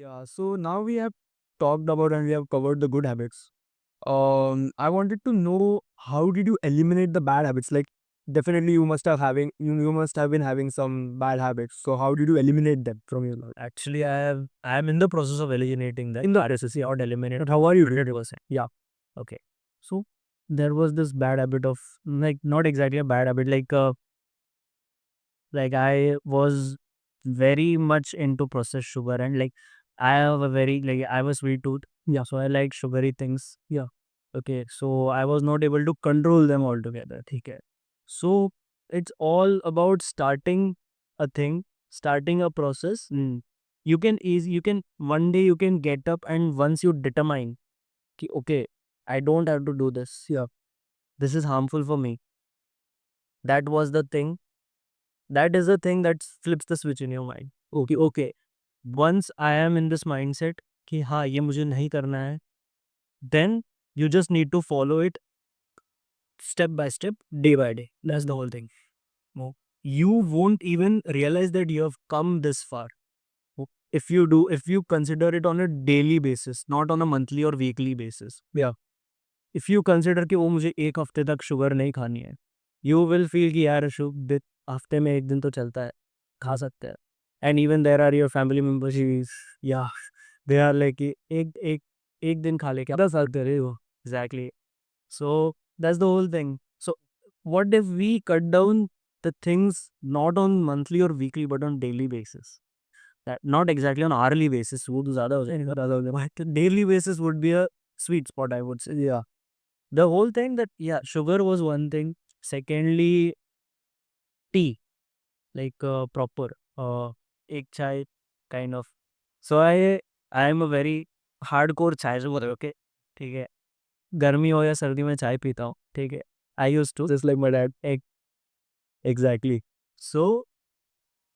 Yeah, so now we have talked about and we have covered the good habits. I wanted to know, how did you eliminate the bad habits? Like, definitely you must have been having some bad habits. So how did you eliminate them from your life? Actually, I am in the process of eliminating that in the RSS, not eliminate. How are you? 100%. Yeah. Okay. So there was this bad habit of, like, not exactly a bad habit, like I was very much into processed sugar, and like I have a very, like, I have a sweet tooth. Yeah. So I like sugary things. Yeah. Okay. So I was not able to control them altogether. Okay. So it's all about starting a thing, starting a process. You can one day you can get up, and once you determine ki, okay, I don't have to do this. Yeah. This is harmful for me. That was the thing. That is the thing that flips the switch in your mind. Okay, okay. Once I am in this mindset कि हाँ ये मुझे नहीं करना है, then you just need to follow it step by step, day by day. That's the whole thing. No. You won't even realize that you have come this far. If you consider it on a daily basis, not on a monthly or weekly basis. Yeah. If you consider कि वो मुझे एक हफ्ते तक sugar नहीं खानी है, you will feel कि यार हफ्ते में एक दिन तो चलता है, खा सकते हैं. And even there are your family members, yeah, they are like कि एक दिन खा ले, क्या 10 साल करे हो. Exactly. So that's the whole thing. So what if we cut down the things not on monthly or weekly but on daily basis? That not exactly on hourly basis. वो तो ज़्यादा हो जाएगा. But daily basis would be a sweet spot, I would say. Yeah. The whole thing that, yeah, sugar was one thing. Secondly, tea, like proper, egg chai kind of. So I am a very hardcore chai lover. Okay, ठीक है. गर्मी हो या सर्दी में चाय पीता हूँ. ठीक है. I used to Just like my dad. exactly. So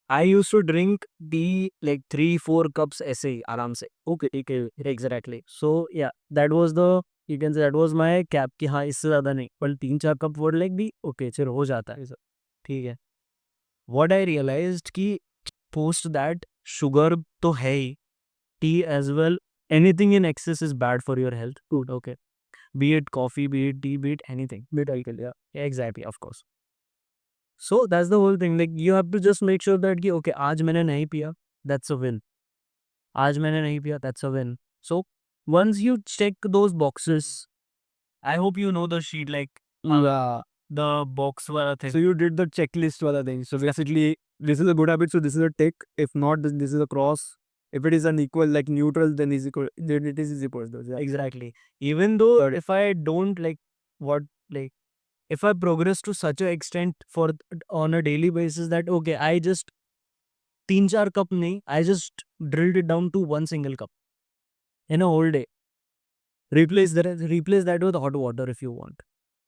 I used to drink tea like 3-4 cups ऐसे ही आराम से. Okay, ठीक है. Exactly. So yeah, that was the, you can say that was my cap कि हाँ इससे ज़्यादा नहीं. पर 3-4 cup would like be okay, चलो हो जाता है. ठीक है. What I realized कि post that sugar तो है ही, tea as well, anything in excess is bad for your health. Good. Okay. Be it coffee, be it tea, be it anything. Bit alcohol. Yeah. Exactly, of course. So that's the whole thing. Like you have to just make sure that कि okay, आज मैंने नहीं पिया, that's a win. आज मैंने नहीं पिया, that's a win. So once you check those boxes, I hope you know the sheet, like Yeah. the box wala thing. So you did the checklist wala thing. So basically, this is a good habit. So this is a tick. If not, then this is a cross. If it is unequal, like neutral, then is equal. Then it is equal. Yeah. Exactly. Even though if I don't like what, like if I progress to such a extent for on a daily basis that okay, I just 3-4 cup nahi, I just drilled it down to one single cup in a whole day. Replace that with hot water if you want.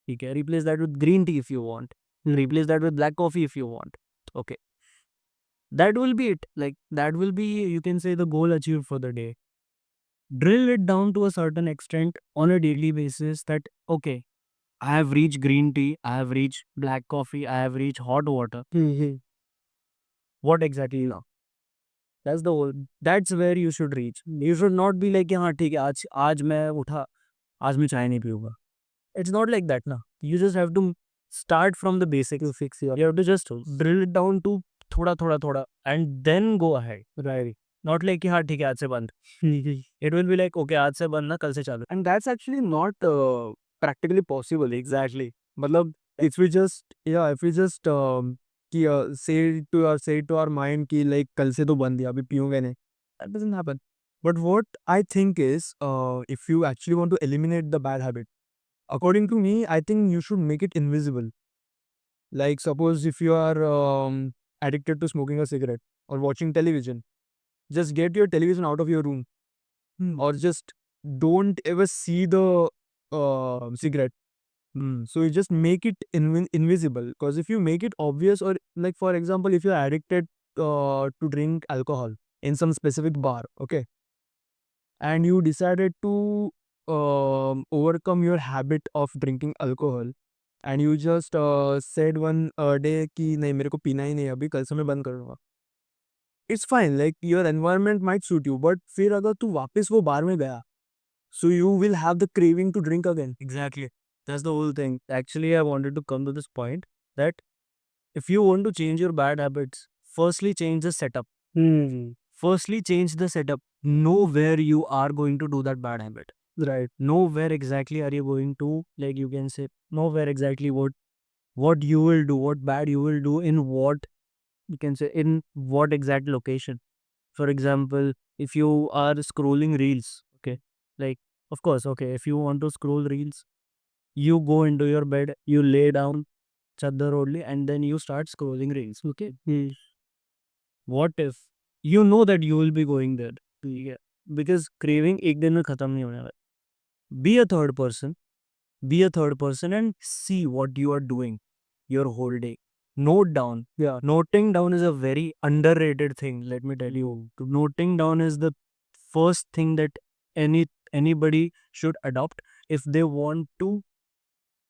Okay, replace that with green tea if you want. Replace that with black coffee if you want. Okay. That will be it. Like that will be, you can say, the goal achieved for the day. Drill it down to a certain extent on a daily basis that okay, I have reached green tea, I have reached black coffee, I have reached hot water. What exactly now? That's the whole. That's where you should reach. You should not be like, हाँ ठीक है, आज मैं उठा, आज मैं चाय नहीं पीऊँगा. It's not like that ना. You just have to start from the basics. To fix your You have to just drill it down to थोड़ा and then go ahead. right. Not like कि हाँ ठीक है आज से बंद. It will be like okay आज से बंद ना, कल से चालू. And that's actually not practically possible. Exactly. Matlab, if we just say to our mind कि like कल से तो बंद है, अभी पीऊंगा नहीं. That doesn't happen. But what I think is, if you actually want to eliminate the bad habit, according to me, I think you should make it invisible. Like suppose if you are addicted to smoking a cigarette or watching television, just get your television out of your room, or just don't ever see the cigarette. So you just make it invisible, because if you make it obvious, or like for example, if you're addicted to drink alcohol in some specific bar, okay, and you decided to overcome your habit of drinking alcohol, and you just said one day कि नहीं मेरे को पीना ही नहीं है अभी, कल से मैं बंद कर दूंगा. it's fine, like your environment might suit you, but फिर अगर तू वापस वो बार में गया, so you will have the craving to drink again. Exactly. That's the whole thing. Actually, I wanted to come to this point that if you want to change your bad habits, firstly change the setup. Firstly change the setup. Know where you are going to do that bad habit. Right. Know where exactly are you going to, like you can say, know where exactly what you will do, what bad you will do in what, you can say, in what exact location. For example, if you are scrolling reels, okay, like, of course, okay, if you want to scroll reels, you go into your bed, you lay down chadar only, and then you start scrolling reels, okay. What if you know that you will be going there? ठीक है, because craving एक दिन में खत्म नहीं होने वाला. Be a third person. Be a third person and see what you are doing your whole day. Note down. Yeah. Noting down is a very underrated thing. Let me tell you. Noting down is the first thing that anybody should adopt if they want to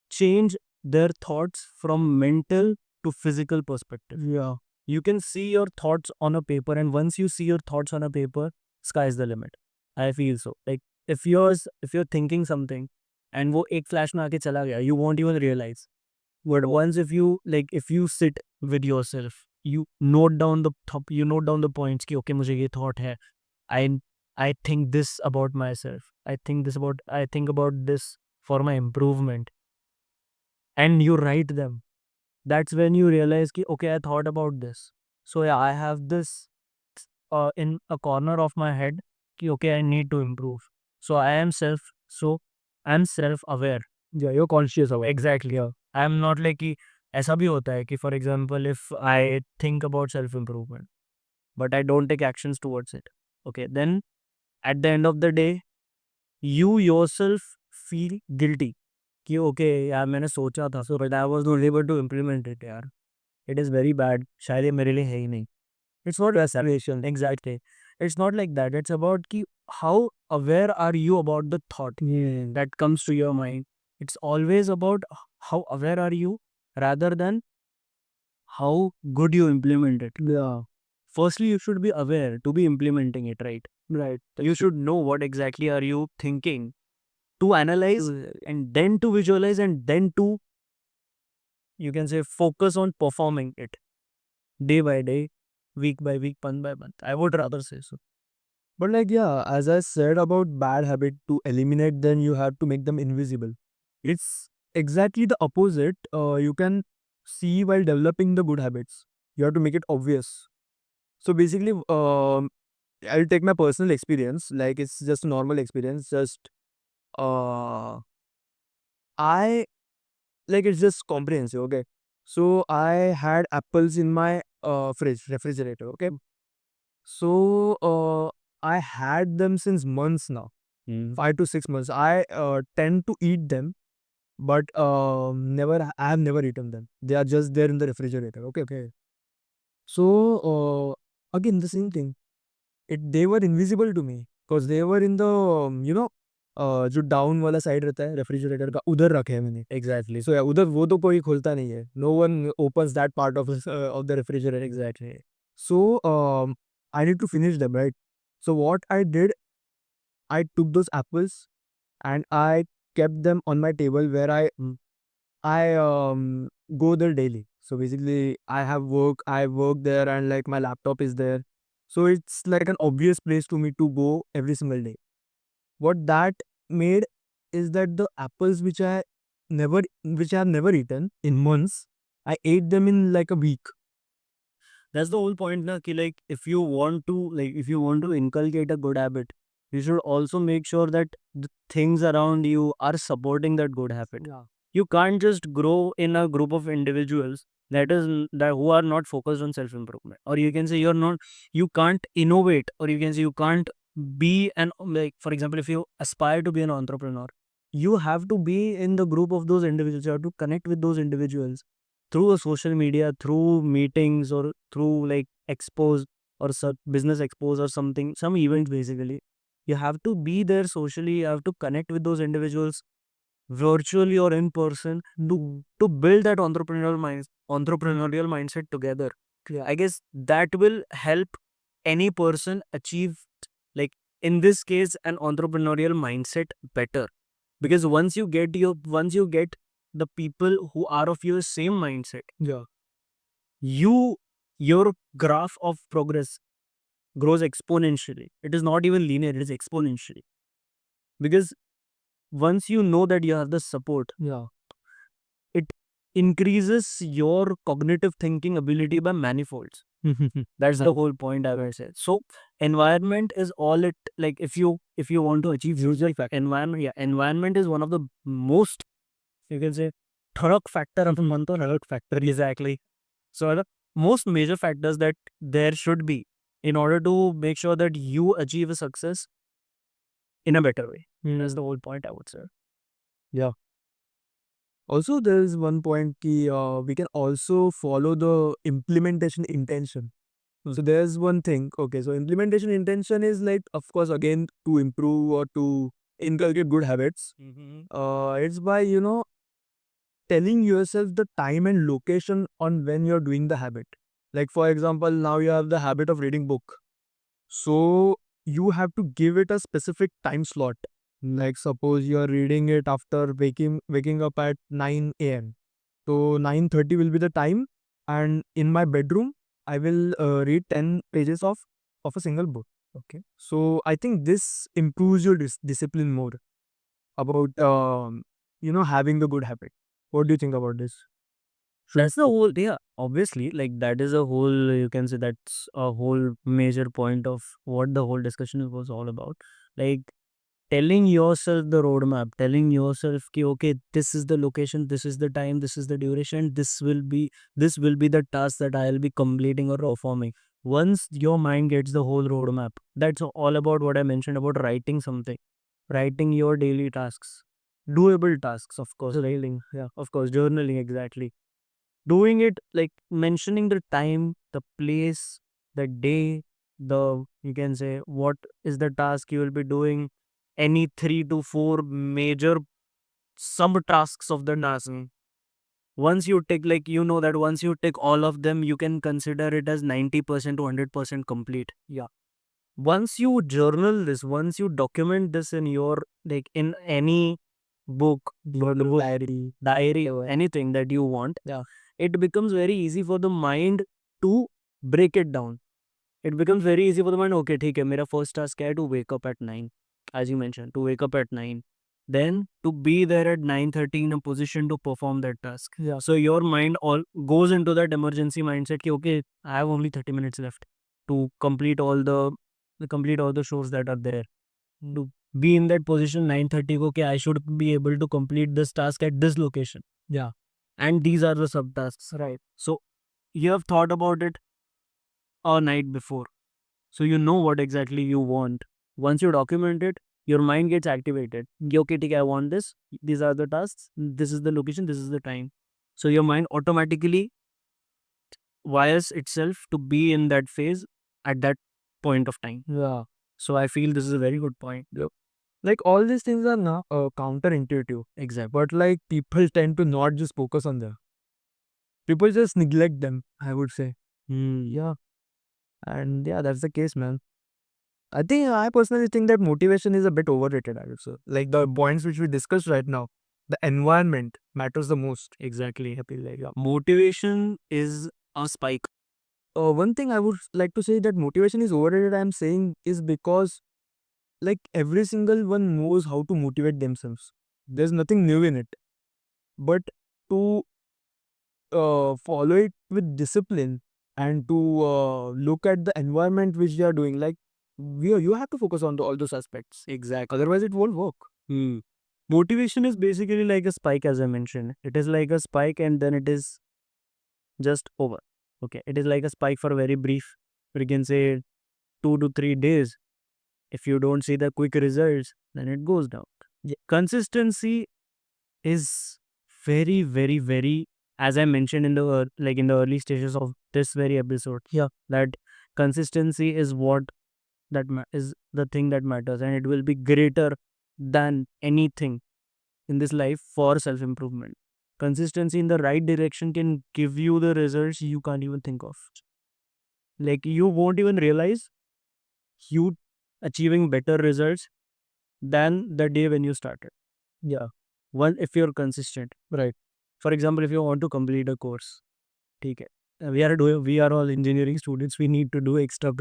change their thoughts from mental to physical perspective. Yeah. You can see your thoughts on a paper, and once you see your thoughts on a paper, sky's the limit. I feel so. Like if you're thinking something and वो एक flash में आके चला गया, you won't even realize. But once if you sit with yourself, you note down the points कि okay मुझे ये thought है. I think this about myself. I think about this for my improvement. And you write them. That's when you realize कि okay, I thought about this. So yeah, I have this in a corner of my head कि okay, I need to improve. So I'm self aware. Yeah, you're conscious of it. Exactly. Yeah. I'm not like कि ऐसा भी होता है कि for example, if I think about self improvement but I don't take actions towards it, okay, then at the end of the day you yourself feel guilty कि okay यार मैंने सोचा था, so but I was not able to implement it यार. It is very bad. शायद ये मेरे लिए है ही नहीं. It's not reservation. Exactly. It's not like that. It's about ki how aware are you about the thought that comes to your mind. It's always about how aware are you rather than how good you implement it. Yeah. Firstly, you should be aware to be implementing it, right? Right. You should know what exactly are you thinking to analyze and then to visualize and then to, you can say, focus on performing it day by day, week by week, month by month. I would rather say so. But like, yeah, as I said about bad habit, to eliminate them, you have to make them invisible. It's exactly the opposite. You can see while developing the good habits. You have to make it obvious. So basically, I'll take my personal experience. Like, it's just a normal experience. Just, uh, I like it's just comprehensive. Okay. So I had apples in my refrigerator. Okay. So I had them since months now, 5 to 6 months. I tend to eat them, but I have never eaten them. They are just there in the refrigerator. Okay, okay. So again the same thing. They were invisible to me because they were in the जो down वाला side रहता है refrigerator का, उधर रखे हैं मैंने. Exactly. सो उधर वो तो कोई खोलता नहीं है. No one opens that part of the refrigerator. Exactly. So I need to finish them, right? So what I did, I took those apples and I kept them on my table where I go there daily. So basically I work there and like my laptop is there. So it's like an obvious place to me to go every single day. What that made is that the apples which I have never eaten in months, I ate them in like a week. That's the whole point na ki like if you want to inculcate a good habit, you should also make sure that the things around you are supporting that good habit. Yeah. You can't just grow in a group of individuals that who are not focused on self improvement, or you can say you can't innovate, or you can say you can't be an, like for example, if you aspire to be an entrepreneur, you have to be in the group of those individuals. You have to connect with those individuals through a social media, through meetings, or through like expos or business expos or something, some events. Basically you have to be there socially. You have to connect with those individuals virtually or in person to build that entrepreneurial mindset together. Yeah. I guess that will help any person achieve, like in this case, an entrepreneurial mindset better. Because once you get the people who are of your same mindset, Yeah. your graph of progress grows exponentially. It is not even linear, it is exponentially. Because once you know that you have the support, Yeah. it increases your cognitive thinking ability by manifolds. That's the whole point I said. So environment is all it, like if you want to achieve usual fact, environment is one of the most, you can say, third factor of the month or third factor exactly. So the most major factors that there should be in order to make sure that you achieve a success in a better way. That's the whole point, I would say. Yeah. Also, there is one point ki, we can also follow the implementation intention. So there's one thing. Okay, so implementation intention is like, of course, again to improve or to inculcate good habits. It's by telling yourself the time and location on when you're doing the habit. Like for example, now you have the habit of reading book. So you have to give it a specific time slot. Like suppose you are reading it after waking up at 9 a.m. So 9:30 will be the time, and in my bedroom I will read 10 pages of a single book. Okay. So I think this improves your discipline more about having the good habit. What do you think about this? That's the whole, yeah, obviously, like that is a whole, you can say that's a whole major point of what the whole discussion was all about. Like telling yourself the roadmap, telling yourself ki, okay, this is the location, this is the time, this is the duration, this will be the task that I'll be completing or performing. Once your mind gets the whole roadmap, that's all about what I mentioned about writing something, writing your daily tasks, doable tasks, of course, writing, yeah, of course, journaling, exactly. Doing it, like mentioning the time, the place, the day, the, you can say, what is the task you will be doing, any 3 to 4 major sub tasks of the task. Once you take, like, that once you take all of them, you can consider it as 90% to 100% complete. Yeah. Once you journal this, once you document this in your, like in any book, diary or anything that you want, Yeah. it becomes very easy for the mind to break it down. It becomes very easy for the mind, okay, ठीक है, मेरा first task है to wake up at 9, as you mentioned, to wake up at 9. Then to be there at 9:30 in a position to perform that task. Yeah. So your mind all goes into that emergency mindset, ki, okay, I have only 30 minutes left to complete all the shows that are there. To be in that position 9:30, okay, I should be able to complete this task at this location. Yeah. And these are the subtasks, right? So you have thought about it a night before. So you know what exactly you want. Once you document it, your mind gets activated. Okay, I want this. These are the tasks. This is the location. This is the time. So your mind automatically wires itself to be in that phase at that point of time. Yeah. So I feel this is a very good point. Yep. Like all these things are now counterintuitive, Exactly. but like people tend to not just focus on them. People just neglect them, I would say. Yeah. And yeah, that's the case, man. I personally think that motivation is a bit overrated, I would say. Like the points which we discussed right now, the environment matters the most. Exactly. Happy like yeah. Motivation is a spike. One thing I would like to say that motivation is overrated, I'm saying, is because like every single one knows how to motivate themselves. There's nothing new in it. But to follow it with discipline and to look at the environment which they are doing, like you have to focus on all those aspects. Exactly. Otherwise, it won't work. Motivation is basically like a spike, as I mentioned. It is like a spike and then it is just over. Okay. It is like a spike for a very brief, we can say 2 to 3 days. If you don't see the quick results, then it goes down. Yeah. Consistency is very, very, very, as I mentioned in the in the early stages of this very episode. Yeah. That consistency is what is the thing that matters, and it will be greater than anything in this life for self improvement. Consistency in the right direction can give you the results you can't even think of. Like you won't even realize you achieving better results than the day when you started. Yeah. One, if you're consistent. Right. For example, if you want to complete a course, ठीक है, we are all engineering students, we need to do extra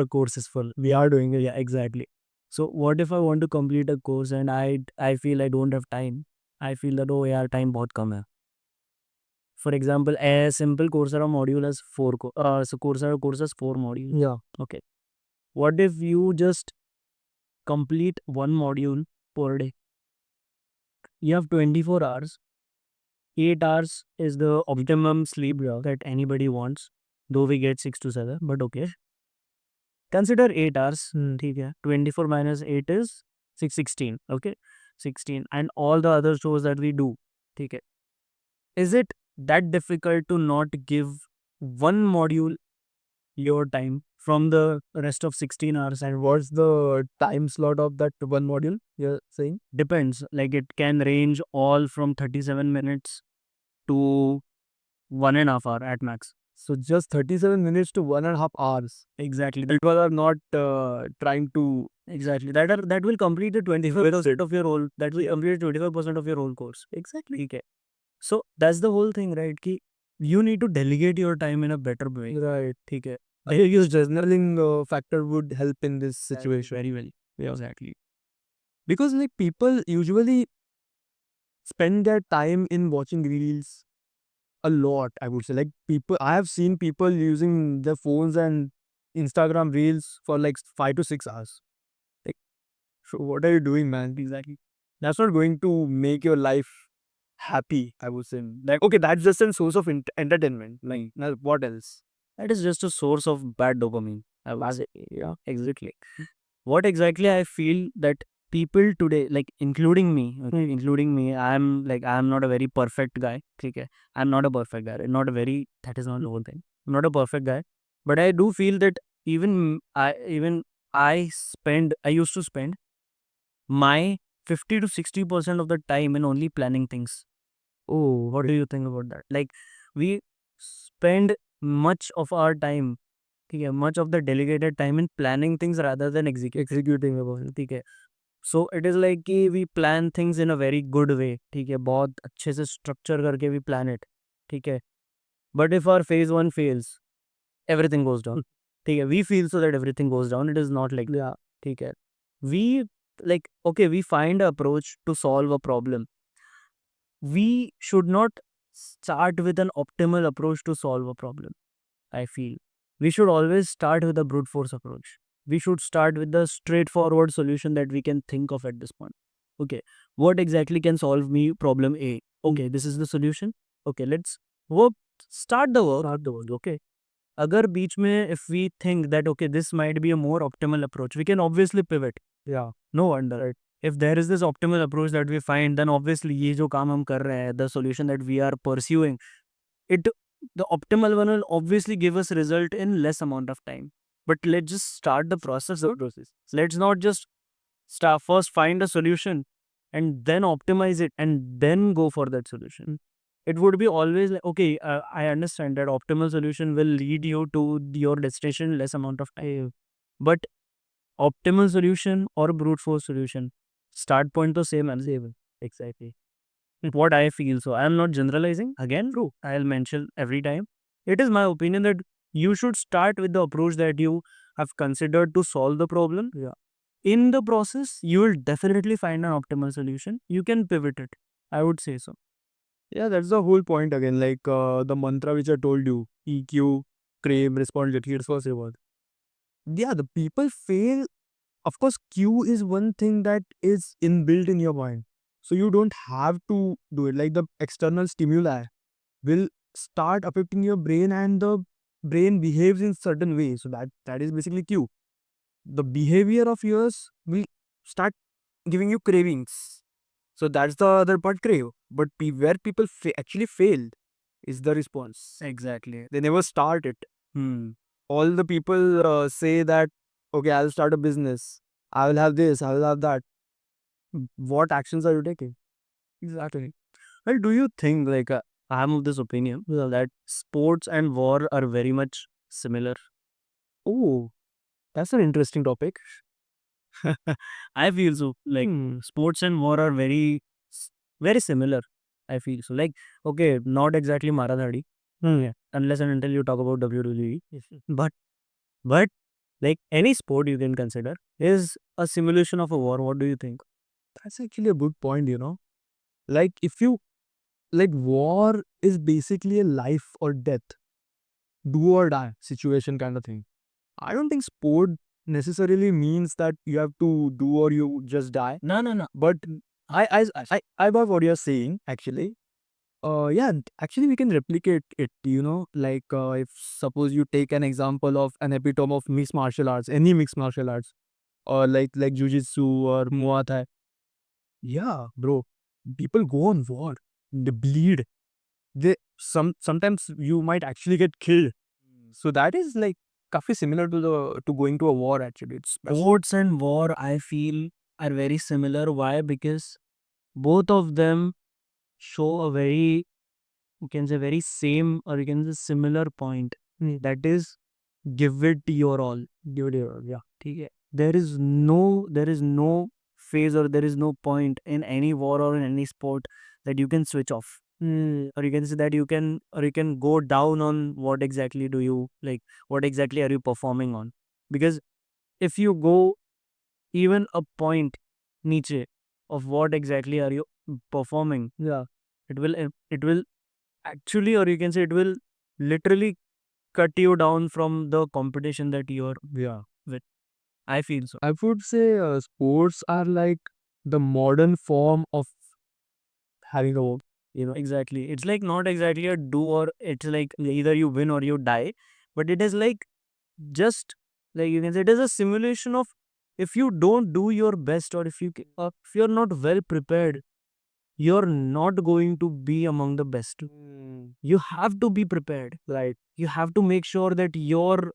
courses for, we are doing it, yeah, exactly. So what if I want to complete a course and I feel I don't have time, I feel that, oh यार time बहुत कम है. For example, a simple Coursera module has so Coursera course has 4 modules. Yeah. Okay, what if you just complete one module per day? You have 24 hours. 8 hours is the optimum sleep that anybody wants, though we get 6 to 7, but okay. Consider 8 hours. ठीक है. 24 minus 8 is 16. Okay, 16. And all the other shows that we do. ठीक है. Is it that difficult to not give one module your time from the rest of 16 hours? And what's the time slot of that one module you're saying? Depends. Like it can range all from 37 minutes to 1.5 hour at max. So just 37 minutes to 1.5 hours. Exactly. People are not trying to. Exactly. That will complete the 25% of your whole, that will complete 25% of your whole course. Exactly. Okay. So that's the whole thing, right? Ki you need to delegate your time in a better way. Right. ठीक है. I use journaling factor would help in this situation. Very well. Yeah, exactly. Because like people usually spend their time in watching reels a lot, I would say. Like people, I have seen people using their phones and Instagram reels for like 5 to 6 hours. Like, so what are you doing, man? Exactly. That's not going to make your life happy, I would say. Like, okay, that's just a source of entertainment. Like, what else? That is just a source of bad dopamine. I would say. Yeah, exactly. What exactly I feel that people today, like including me, okay, including me, I'm not a very perfect guy. Okay, I'm not a perfect guy. Not a very, that is not the whole thing. I'm not a perfect guy, but I do feel that even I used to spend my 50 to 60% of the time in only planning things. Oh, what do you think about that? Like we spend much of our time, okay, much of the delegated time in planning things rather than executing about it. ठीक है. So it is like कि we plan things in a very good way. ठीक है, बहुत अच्छे से structure करके we plan it. ठीक है. But if our phase 1 fails, everything goes down. ठीक है, we feel so that everything goes down. It is not like that. Yeah. ठीक है. We like, okay, we find an approach to solve a problem. We should not start with an optimal approach to solve a problem. I feel we should always start with a brute force approach. We should start with the straightforward solution that we can think of at this point. Okay, what exactly can solve me problem A? Okay, this is the solution. Okay, let's work. Start the work. Okay. Agar beach mein, if we think that okay, this might be a more optimal approach, we can obviously pivot. Yeah. No wonder. Right. If there is this optimal approach that we find, then obviously ये जो काम हम कर रहे हैं, the solution that we are pursuing, it, the optimal one will obviously give us result in less amount of time. But let's just start the process. Let's not just first find a solution and then optimize it and then go for that solution. It would be always like, okay, I understand that optimal solution will lead you to your destination in less amount of time. But optimal solution or brute force solution, start point to same and same. Exactly. What I feel. So I am not generalizing. Again, true. I'll mention every time. It is my opinion that you should start with the approach that you have considered to solve the problem. Yeah. In the process, you will definitely find an optimal solution. You can pivot it. I would say so. Yeah, that's the whole point again. Like the mantra which I told you, EQ, crave, respond, get here's first reward. Yeah, the people fail. Of course, Q is one thing that is inbuilt in your mind. So you don't have to do it. Like the external stimuli will start affecting your brain and the brain behaves in certain way. So that is basically Q. The behavior of yours will start giving you cravings. So that's the other part, crave. But where people actually failed is the response. Exactly. They never start it. Hmm. All the people say that, okay, I'll start a business. I will have this, I will have that. What actions are you taking? Exactly. Well, do you think, like, I am of this opinion that sports and war are very much similar? Oh, That's an interesting topic. I feel so. Like sports and war are very similar. I feel so. Like, okay, not exactly Maradhadi, unless and until you talk about WWE. But but like any sport you can consider is a simulation of a war. What do you think? That's actually a good point, you know. Like if you like war is basically a life or death, do or die situation kind of thing. I don't think sport necessarily means that you have to do or you just die. No. But I got what you're saying actually. Yeah, actually we can replicate it, you know, like if suppose you take an example of an epitome of mixed martial arts, any mixed martial arts, or like jujitsu or muay thai. Yeah, bro, people go on war, they bleed, they sometimes you might actually get killed. So that is like काफी similar to the to going to a war actually. It's Sports and war, I feel, are very similar. Why? Because both of them show a very, you can say, very same, or you can say similar point. That is, give it your all. give it a yeah. ठीक है? There is no phase, or there is no point in any war or in any sport that you can switch off. Or you can say that you can go down on what exactly do you like, what exactly are you performing on. Because if you go even a point niche of what exactly are you performing, Yeah. it will actually, or you can say it will literally cut you down from the competition that you're Yeah. with. I feel so. I would say sports are like the modern form of having a war. Exactly. It's like not exactly a do, or it's like either you win or you die, but it is like, just like you can say, it is a simulation of, if you don't do your best, or if you're not well prepared, you're not going to be among the best. You have to be prepared. Right. You have to make sure that your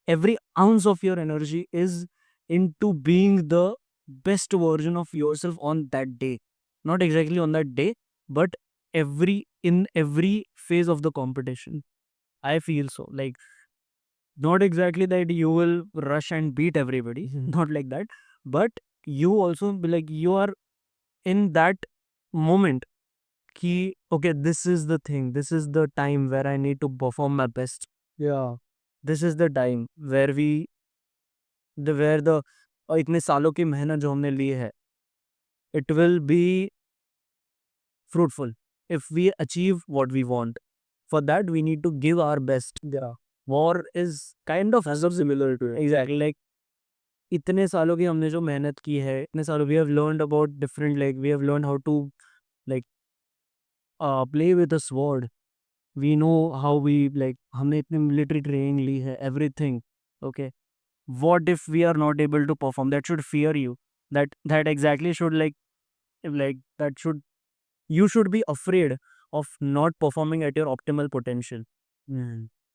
every ounce of your energy is into being the best version of yourself on that day. Not exactly on that day, but in every phase of the competition. I feel so. Like, not exactly that you will rush and beat everybody, not like that, but you also be like, you are in that moment ki, okay, this is the thing, this is the time where I need to perform my best. Yeah. This is the time where where the इतने सालों की मेहनत जो हमने ली है, it will be fruitful if we achieve what we want. For that, we need to give our best. Yeah. War is kind of That's not similar to it. exactly like, इतने सालों की हमने जो मेहनत की है, इतने सालों we have learned about different, like we have learned how to like play with a sword. We know how we like, हमने इतने military training ली है, everything. Okay. What if we are not able to perform? That should fear you. That exactly should like that should you should be afraid of not performing at your optimal potential.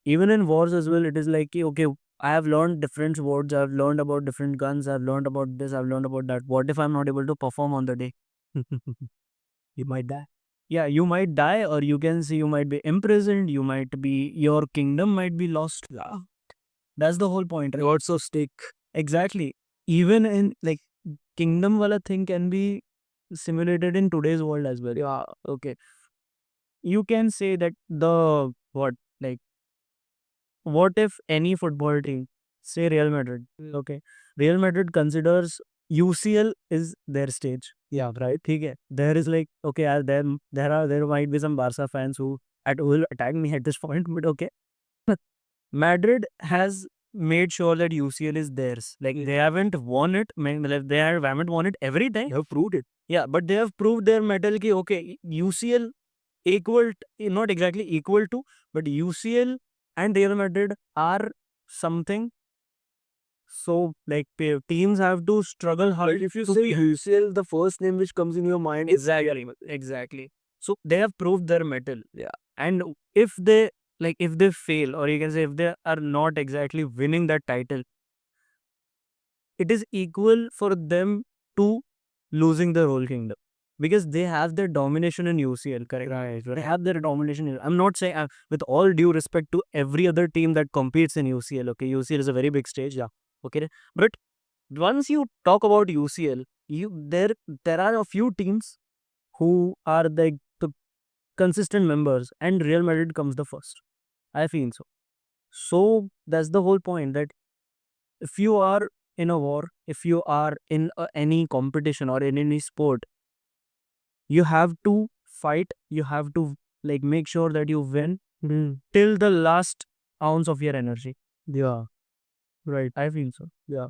Even in wars as well, it is like, कि, okay, I have learned different swords, I've learned about different guns, I've learned about this, I've learned about that. What if I'm not able to perform on the day? You might die. Yeah, you might die, or you can see you might be imprisoned, your kingdom might be lost. Yeah. That's the whole point, right? Lots of stake. Exactly. Even in like kingdom wala thing can be simulated in today's world as well. Yeah. Okay. You can say that the what like what if any football team, say Real Madrid, okay, Real Madrid considers UCL is their stage. Yeah. Right? ठीक है. There is like, okay, there might be some Barca fans who will attack me at this point, but okay. Madrid has made sure that UCL is theirs. Like, they haven't won it. Like, haven't won it every time. You have proved it. Yeah, but they have proved their metal ki, okay, UCL not exactly equal to, but UCL and Real Madrid are something. So, like, teams have to struggle hard. Like if you to say be- UCL, the first name which comes in your mind is exactly. So they have proved their metal. Yeah. And if they fail, or you can say if they are not exactly winning that title, it is equal for them to losing their whole kingdom, because they have their domination in UCL, correct? Right. They have their domination. I'm not saying, with all due respect to every other team that competes in UCL, okay, UCL is a very big stage, yeah. Okay, but once you talk about UCL, there are a few teams who are the consistent members, and Real Madrid comes the first. I feel so. So that's the whole point, that if you are in a war, if you are in any competition or in any sport, you have to fight. You have to like make sure that you win till the last ounce of your energy. Yeah. Right. I feel so. Yeah.